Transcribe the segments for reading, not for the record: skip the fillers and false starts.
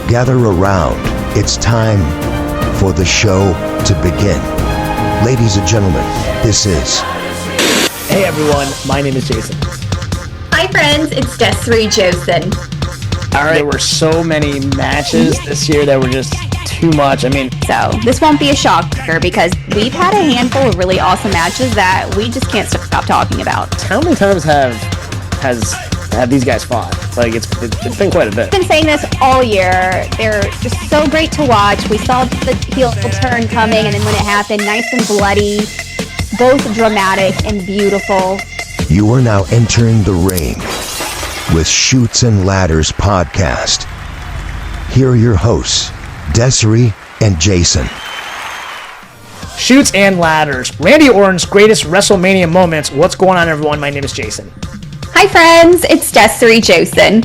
Gather around. It's time for the show to begin. Ladies and gentlemen, this is... Hey everyone, my name is Jason. Hi friends, it's Desiree Josen. All right, there were so many matches this year that were just too much. So this won't be a shocker because we've had a handful of really awesome matches that we just can't stop talking about. How many times have these guys fought? Like it's been quite a bit. I've been saying this all year. They're just so great to watch. We saw the heel turn coming, and then when it happened, nice and bloody, both dramatic and beautiful. You are now entering the ring with Chutes and Ladders podcast. Here are your hosts, Desiree and Jason. Chutes and Ladders, Randy Orton's greatest WrestleMania moments. What's going on, everyone? My name is Jason. Hi friends, it's Desiree Josen.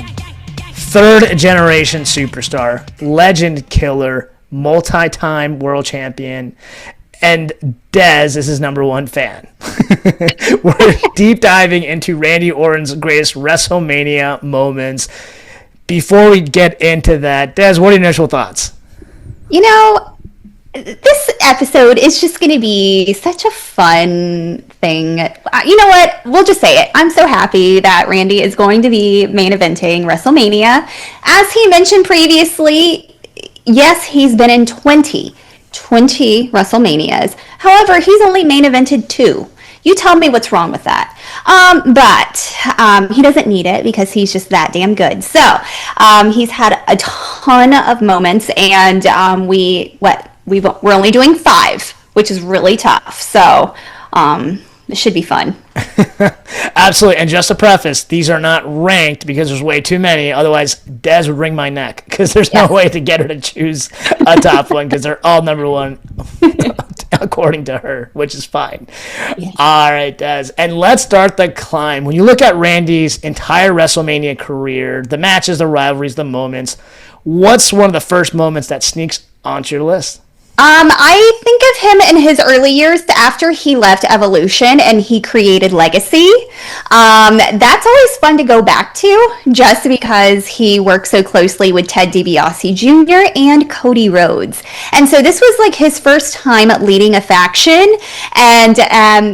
Third generation superstar, legend killer, multi-time world champion, and Dez is his number one fan. We're deep diving into Randy Orton's greatest WrestleMania moments. Before we get into that, Dez, what are your initial thoughts? You know, this episode is just going to be such a fun thing. You know what? We'll just say it. I'm so happy that Randy is going to be main eventing WrestleMania. As he mentioned previously, yes, he's been in 20 WrestleManias. However, he's only main evented 2. You tell me what's wrong with that. But he doesn't need it because he's just that damn good. So he's had a ton of moments, and we're only doing 5, which is really tough. So it should be fun. Absolutely. And just to preface, these are not ranked because there's way too many. Otherwise, Dez would wring my neck because there's no way to get her to choose a top one because they're all number one according to her, which is fine. Yes. All right, Dez. And let's start the climb. When you look at Randy's entire WrestleMania career, the matches, the rivalries, the moments, what's one of the first moments that sneaks onto your list? I think of him in his early years after he left Evolution and he created Legacy. That's always fun to go back to just because he worked so closely with Ted DiBiase Jr. and Cody Rhodes. And so this was like his first time leading a faction and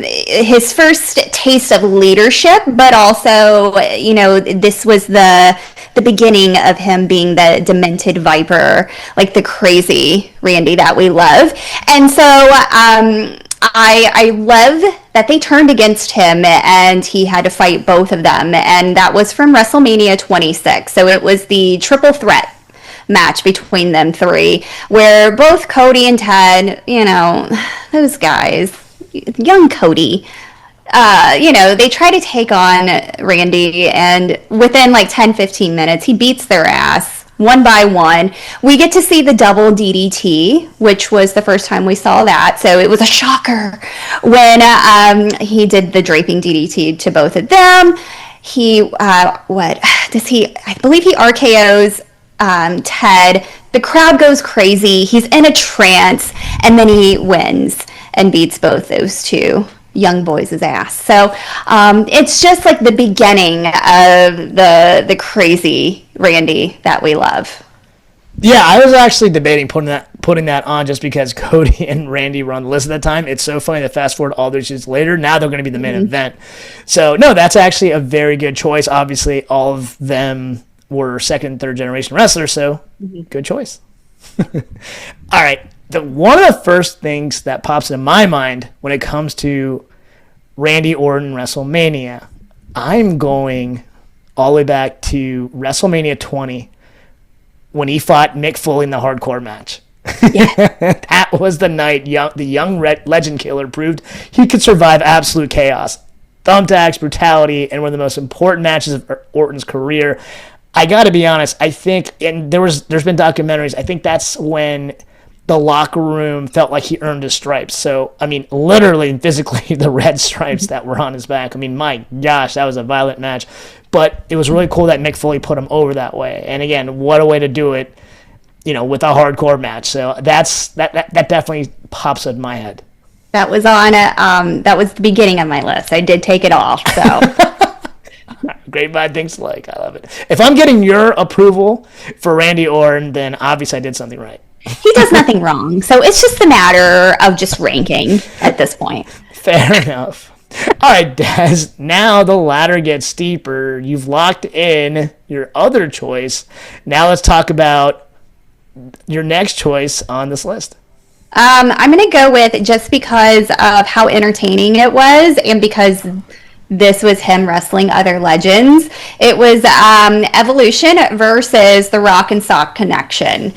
his first taste of leadership, but also, you know, this was the beginning of him being the demented viper, like the crazy Randy that we love. And so I love that they turned against him and he had to fight both of them. And that was from WrestleMania 26. So it was the triple threat match between them 3, where both Cody and Ted, you know, those guys, young Cody, they try to take on Randy, and within like 10-15 minutes, he beats their ass one by one. We get to see the double DDT, which was the first time we saw that. So it was a shocker when he did the draping DDT to both of them. I believe he RKOs Ted. The crowd goes crazy. He's in a trance, and then he wins and beats both those two young boys' ass. So it's just like the beginning of the crazy Randy that we love. Yeah, I was actually debating putting that on just because Cody and Randy were on the list at the time. It's so funny to fast forward all those years later. Now they're going to be the main event. So no, that's actually a very good choice. Obviously, all of them were second and third generation wrestlers, so good choice. All right. One of the first things that pops into my mind when it comes to Randy Orton WrestleMania, I'm going all the way back to WrestleMania 20 when he fought Mick Foley in the hardcore match. Yeah. That was the night the young legend killer proved he could survive absolute chaos, thumbtacks, brutality, and one of the most important matches of Orton's career. I got to be honest, I think, and there's been documentaries, I think that's when the locker room felt like he earned his stripes. So, I mean, literally and physically, the red stripes that were on his back. I mean, my gosh, that was a violent match. But it was really cool that Mick Foley put him over that way. And again, what a way to do it, you know, with a hardcore match. So that definitely pops in my head. That was on that was the beginning of my list. I did take it off. So Grapevine thinks alike. I love it. If I'm getting your approval for Randy Orton, then obviously I did something right. He does nothing wrong. So it's just a matter of just ranking at this point. Fair enough. All right, Des, now the ladder gets steeper. You've locked in your other choice. Now let's talk about your next choice on this list. I'm going to go with, just because of how entertaining it was and because this was him wrestling other legends, it was Evolution versus the Rock and Sock Connection.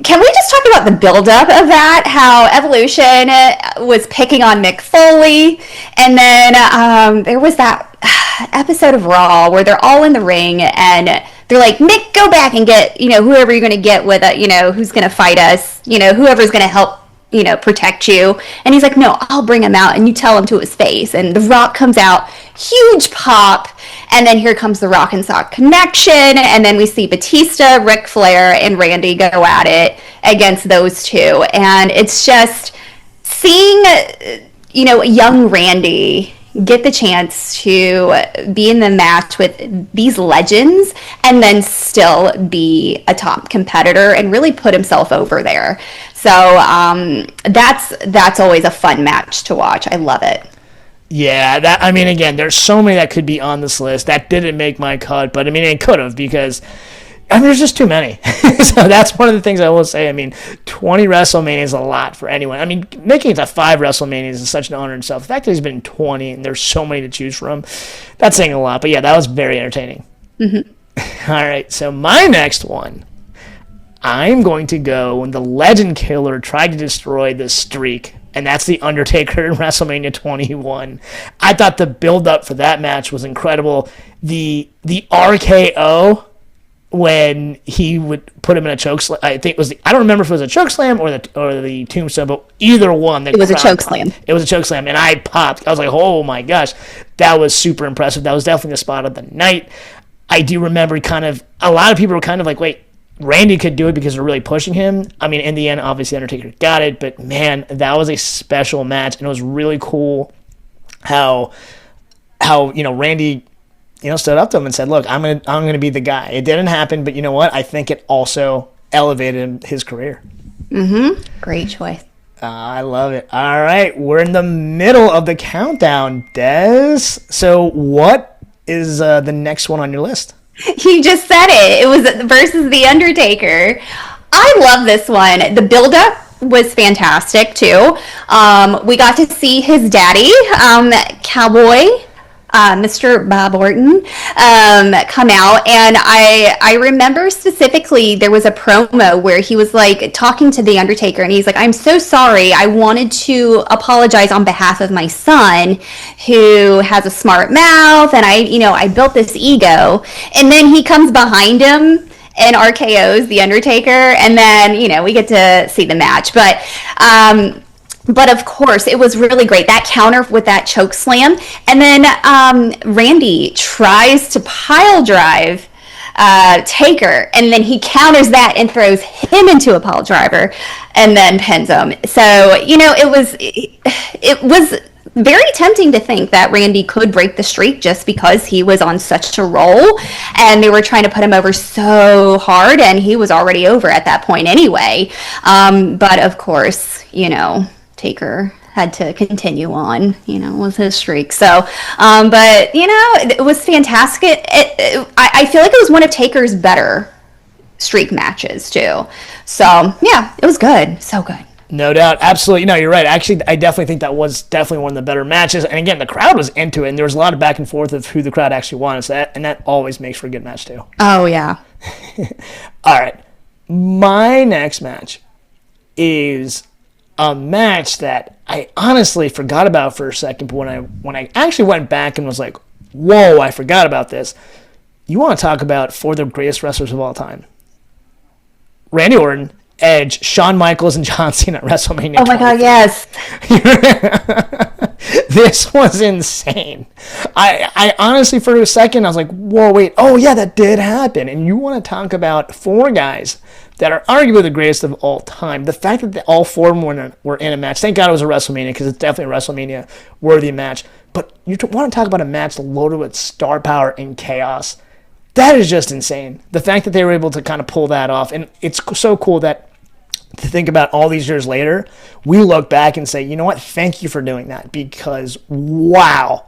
Can we just talk about the buildup of that? How Evolution was picking on Mick Foley, and then there was that episode of Raw where they're all in the ring and they're like, Mick, go back and get, whoever you're going to get with it, who's going to fight us, whoever's going to help, protect you. And he's like, no, I'll bring him out, and you tell him to his face. And The Rock comes out, huge pop. And then here comes the Rock and Sock Connection. And then we see Batista, Ric Flair, and Randy go at it against those two. And it's just seeing, young Randy get the chance to be in the match with these legends and then still be a top competitor and really put himself over there. So that's always a fun match to watch. I love it. Yeah, again, there's so many that could be on this list. That didn't make my cut, but it could have, because there's just too many. So that's one of the things I will say. 20 WrestleMania is a lot for anyone. Making it to 5 WrestleManias is such an honor in itself. The fact that he's been in 20 and there's so many to choose from, that's saying a lot. But yeah, that was very entertaining. Mm-hmm. All right, so my next one, I'm going to go when the Legend Killer tried to destroy the streak, and that's The Undertaker in WrestleMania 21. I thought the build-up for that match was incredible. The RKO, when he would put him in a choke slam, I don't remember if it was a choke slam or the tombstone, but either one. It was a choke slam. It was a choke slam, and I popped. I was like, oh my gosh, that was super impressive. That was definitely the spot of the night. I do remember a lot of people were kind of like, wait, Randy could do it because they're really pushing him. In the end, obviously Undertaker got it, but man, that was a special match, and it was really cool how Randy stood up to him and said, look, I'm gonna be the guy. It didn't happen, but you know what? I think it also elevated his career. Mm-hmm. Great choice. I love it. All right, we're in the middle of the countdown, Des. So what is the next one on your list? You just said it. It was versus The Undertaker. I love this one. The build-up was fantastic, too. We got to see his daddy, Cowboy, Mr. Bob Orton, come out, and I remember specifically there was a promo where he was like talking to The Undertaker, and he's like, I'm so sorry, I wanted to apologize on behalf of my son who has a smart mouth, and I built this ego. And then he comes behind him and RKOs The Undertaker, and then we get to see the match. But of course, it was really great. That counter with that choke slam. And then Randy tries to pile drive Taker, and then he counters that and throws him into a pile driver and then pins him. So, it was very tempting to think that Randy could break the streak just because he was on such a roll, and they were trying to put him over so hard, and he was already over at that point anyway. But of course, Taker had to continue on, with his streak. So, but, it was fantastic. I feel like it was one of Taker's better streak matches, too. So, yeah, it was good. So good. No doubt. Absolutely. No, you're right. Actually, I definitely think that was definitely one of the better matches. And again, the crowd was into it, and there was a lot of back and forth of who the crowd actually wanted. So and that always makes for a good match, too. Oh, yeah. All right. My next match is a match that I honestly forgot about for a second, but when I actually went back and was like, whoa, I forgot about this. You want to talk about four of the greatest wrestlers of all time. Randy Orton, Edge, Shawn Michaels, and John Cena at WrestleMania. Oh my God, yes. This was insane. I honestly, for a second, I was like, whoa, wait. Oh, yeah, that did happen. And you want to talk about four guys that are arguably the greatest of all time. The fact that all four of them were in a match. Thank God it was a WrestleMania, because it's definitely a WrestleMania-worthy match. But you want to talk about a match loaded with star power and chaos. That is just insane. The fact that they were able to kind of pull that off. And it's so cool that to think about all these years later, we look back and say, you know what? Thank you for doing that, because wow.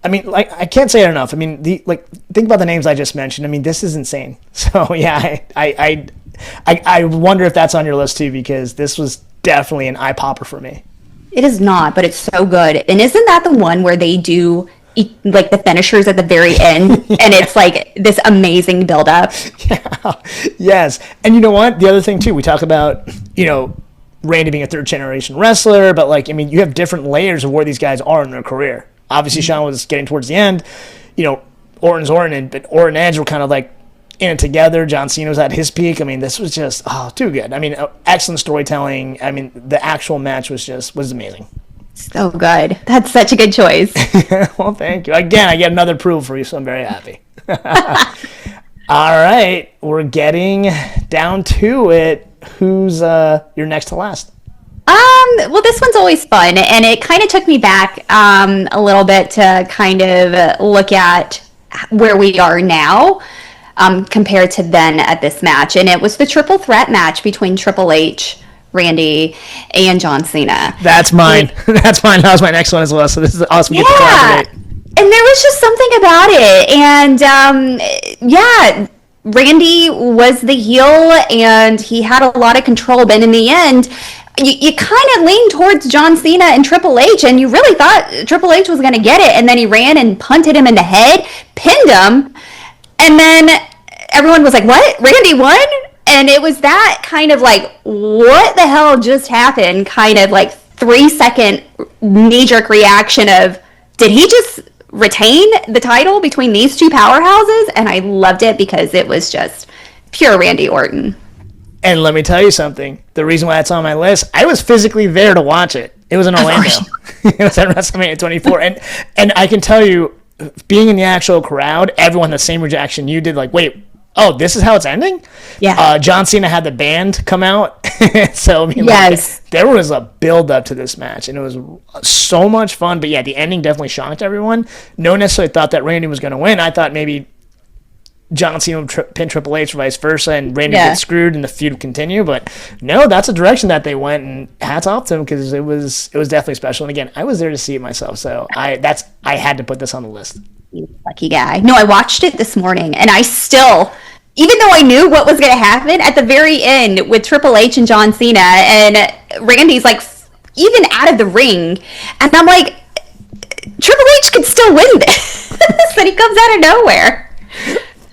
I mean, like, I can't say it enough. I mean, think about the names I just mentioned. I mean, this is insane. So yeah, I wonder if that's on your list too, because this was definitely an eye popper for me. It is not, but it's so good. And isn't that the one where they do like the finishers at the very end, and it's like this amazing build-up? Yeah. Yes. And you know what? The other thing too, we talk about, Randy being a third-generation wrestler, but like, I mean, you have different layers of where these guys are in their career. Obviously, Shawn was getting towards the end. Orton's Orton, but Orton and Edge were kind of like in it together. John Cena was at his peak. I mean, this was just too good. I mean, excellent storytelling. I mean, the actual match was amazing. So good. That's such a good choice. Well, thank you. Again, I get another approval for you, so I'm very happy. All right, we're getting down to it. Who's your next to last? Well, this one's always fun, and it kind of took me back a little bit to kind of look at where we are now compared to then at this match. And it was the triple threat match between Triple H, Randy, and John Cena. That's mine. That's mine. That was my next one as well. So this is awesome. We get to collaborate. And there was just something about it. And Randy was the heel, and he had a lot of control. But in the end, you kind of leaned towards John Cena and Triple H, and you really thought Triple H was going to get it. And then he ran and punted him in the head, pinned him, and then everyone was like, what? Randy won? And it was that kind of like, what the hell just happened? Kind of like 3-second knee-jerk reaction of, did he just retain the title between these two powerhouses? And I loved it because it was just pure Randy Orton. And let me tell you something. The reason why it's on my list, I was physically there to watch it. It was in Orlando. It was at WrestleMania 24. And I can tell you, being in the actual crowd, everyone had the same reaction you did. Like, wait, this is how it's ending? Yeah. John Cena had the band come out. So, I mean, yes. There was a build-up to this match, and it was so much fun. But, yeah, the ending definitely shocked everyone. No one necessarily thought that Randy was going to win. I thought maybe John Cena would pin Triple H or vice versa, and Randy would get screwed and the feud would continue. But, no, that's a direction that they went, and hats off to them because it was definitely special. And, again, I was there to see it myself, so I had to put this on the list. You lucky guy. No, I watched it this morning, and I still, even though I knew what was going to happen at the very end with Triple H and John Cena, and Randy's like even out of the ring, and I'm like, Triple H could still win this. And he comes out of nowhere.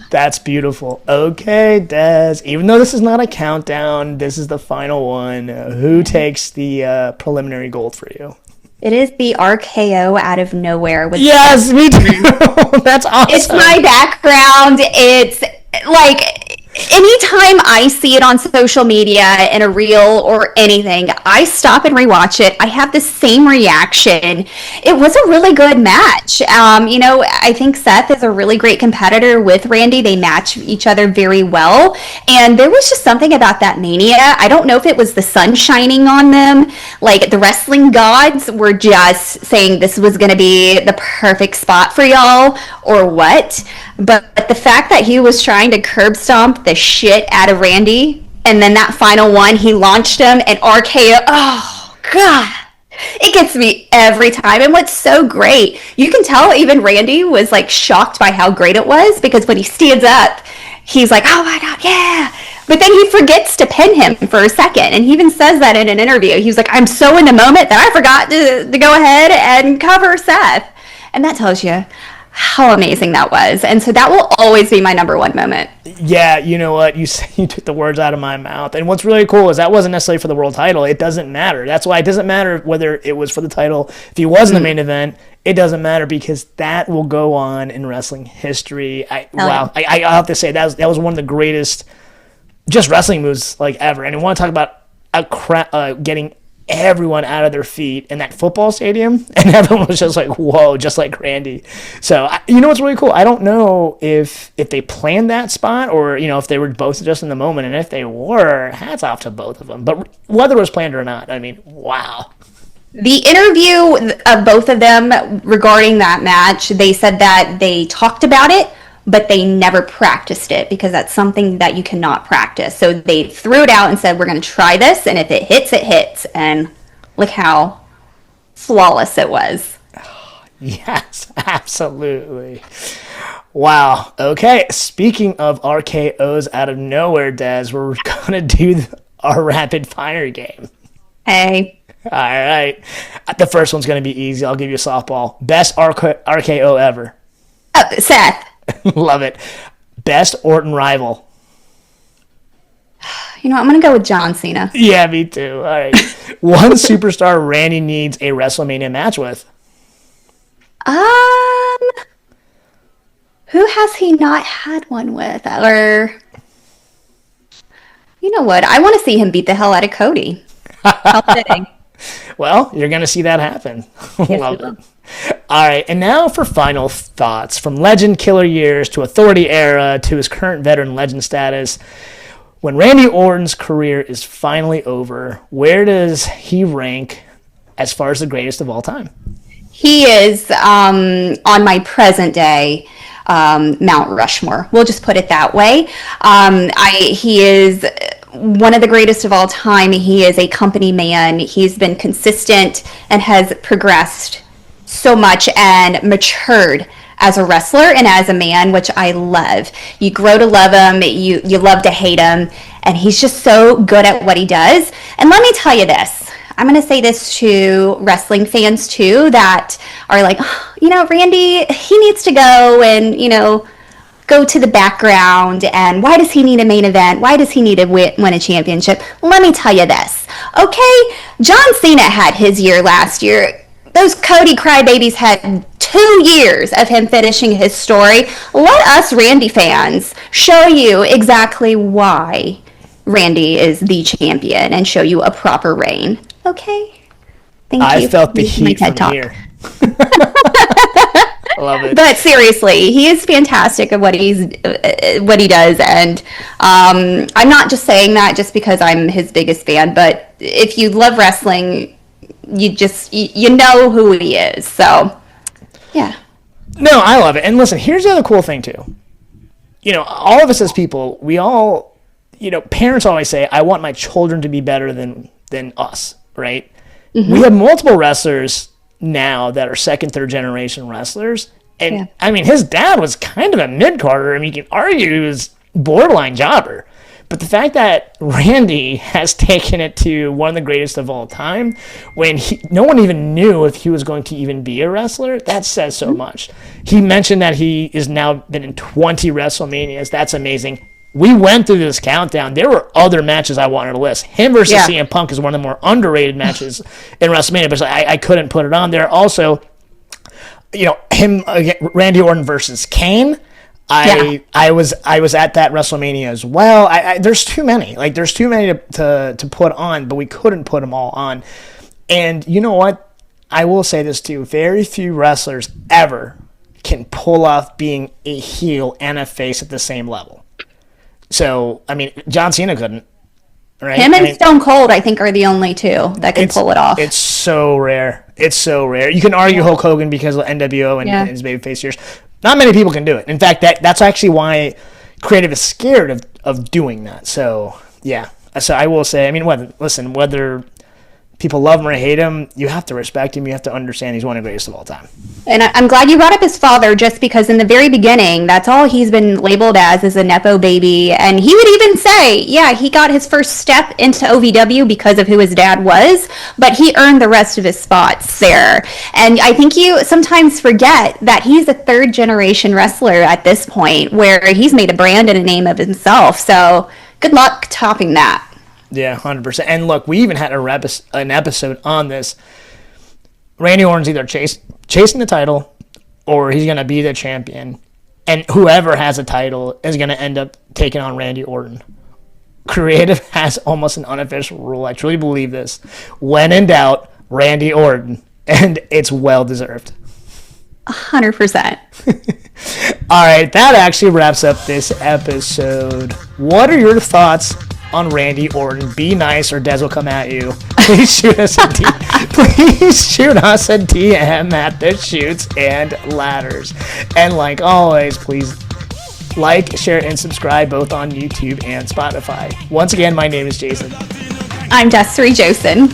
That's beautiful. Okay, Des, even though this is not a countdown, this is the final one. Who takes the preliminary gold for you? It is the RKO out of nowhere. Yes, me too. That's awesome. It's my background. It's like, anytime I see it on social media in a reel or anything, I stop and rewatch it. I have the same reaction. It was a really good match. I think Seth is a really great competitor with Randy. They match each other very well. And there was just something about that Mania. I don't know if it was the sun shining on them. Like, the wrestling gods were just saying this was going to be the perfect spot for y'all or what. But the fact that he was trying to curb stomp the shit out of Randy, and then that final one, he launched him and RKO. Oh, God. It gets me every time. And what's so great, you can tell even Randy was like shocked by how great it was, because when he stands up, he's like, oh my God, yeah. But then he forgets to pin him for a second. And he even says that in an interview. He was like, I'm so in the moment that I forgot to go ahead and cover Seth. And that tells you how amazing that was. And so that will always be my number one moment. Yeah, you know what? You took the words out of my mouth. And what's really cool is that wasn't necessarily for the world title. It doesn't matter. That's why it doesn't matter whether it was for the title. If he was in the main event, it doesn't matter, because that will go on in wrestling history. I have to say that was one of the greatest just wrestling moves like ever. And I want to talk about getting everyone out of their feet in that football stadium, and everyone was just like, whoa, just like Randy. So you know what's really cool, I don't know if they planned that spot, or if they were both just in the moment, and if they were, hats off to both of them. But whether it was planned or not, I mean, wow. The interview of both of them regarding that match, they said that they talked about it, but they never practiced it because that's something that you cannot practice. So they threw it out and said, we're going to try this, and if it hits, it hits. And look how flawless it was. Yes, absolutely. Wow. Okay. Speaking of RKOs out of nowhere, Des, we're going to do our rapid fire game. Hey. All right. The first one's going to be easy. I'll give you a softball. Best RKO ever. Seth. Love it. Best Orton rival. You know, I'm going to go with John Cena. Yeah, me too. All right. One superstar Randy needs a WrestleMania match with. Who has he not had one with? Or, you know what? I want to see him beat the hell out of Cody. How fitting. Well, you're going to see that happen. Yes, Love it. All right, and now for final thoughts. From legend killer years to authority era to his current veteran legend status, when Randy Orton's career is finally over, where does he rank as far as the greatest of all time? He is on my present day Mount Rushmore. We'll just put it that way. He is one of the greatest of all time. He is a company man. He's been consistent and has progressed so much and matured as a wrestler and as a man, which I love. You grow to love him, you love to hate him, and he's just so good at what he does. And let me tell you this. I'm going to say this to wrestling fans too that are like, oh, you know, Randy, he needs to go and, you know, go to the background, and why does he need a main event? Why does he need to win a championship? Let me tell you this, okay? John Cena had his year last year. Those Cody crybabies had 2 years of him finishing his story. Let us Randy fans show you exactly why Randy is the champion and show you a proper reign. Okay? Thank you. I felt the heat from here. I love it. But seriously, he is fantastic at what he does, and I'm not just saying that just because I'm his biggest fan. But if you love wrestling, you know who he is. So, yeah. No, I love it. And listen, here's the other cool thing too. You know, all of us as people, we all, you know, parents always say, "I want my children to be better than us," right? Mm-hmm. We have multiple wrestlers now that are second, third generation wrestlers. And yeah. I mean, his dad was kind of a mid-carder. I mean, you can argue he was borderline jobber. But the fact that Randy has taken it to one of the greatest of all time, when no one even knew if he was going to even be a wrestler, that says so much. He mentioned that he has now been in 20 WrestleManias. That's amazing. We went through this countdown. There were other matches I wanted to list. Him versus CM Punk is one of the more underrated matches in WrestleMania, but I couldn't put it on there. Also, you know, Randy Orton versus Kane. I was at that WrestleMania as well. There's too many. Like, there's too many to put on, but we couldn't put them all on. And you know what? I will say this too. Very few wrestlers ever can pull off being a heel and a face at the same level. So, I mean, John Cena couldn't, right? Him and Stone Cold, I think, are the only two that can pull it off. It's so rare. It's so rare. You can argue Hulk Hogan because of NWO and his babyface years. Not many people can do it. In fact, that's actually why creative is scared of doing that. So, yeah. So I will say, I mean, whether people love him or hate him, you have to respect him. You have to understand he's one of the greatest of all time. And I'm glad you brought up his father, just because in the very beginning, that's all he's been labeled as is a Nepo baby. And he would even say, yeah, he got his first step into OVW because of who his dad was, but he earned the rest of his spots there. And I think you sometimes forget that he's a third generation wrestler at this point, where he's made a brand and a name of himself. So good luck topping that. Yeah, 100%. And look, we even had an episode on this. Randy Orton's either chasing the title or he's going to be the champion. And whoever has a title is going to end up taking on Randy Orton. Creative has almost an unofficial rule. I truly believe this. When in doubt, Randy Orton. And it's well-deserved. 100%. All right, that actually wraps up this episode. What are your thoughts on Randy Orton. Be nice or Des will come at you. Please shoot us a DM at the Shoots and Ladders. And like always, please like, share, and subscribe both on YouTube and Spotify. Once again, my name is Jason. I'm Desiree Josen.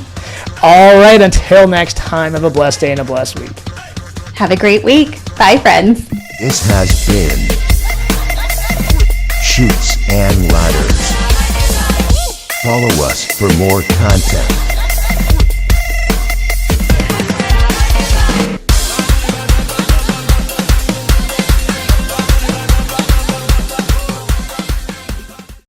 All right, until next time, have a blessed day and a blessed week. Have a great week. Bye, friends. This has been Shoots and Ladders. Follow us for more content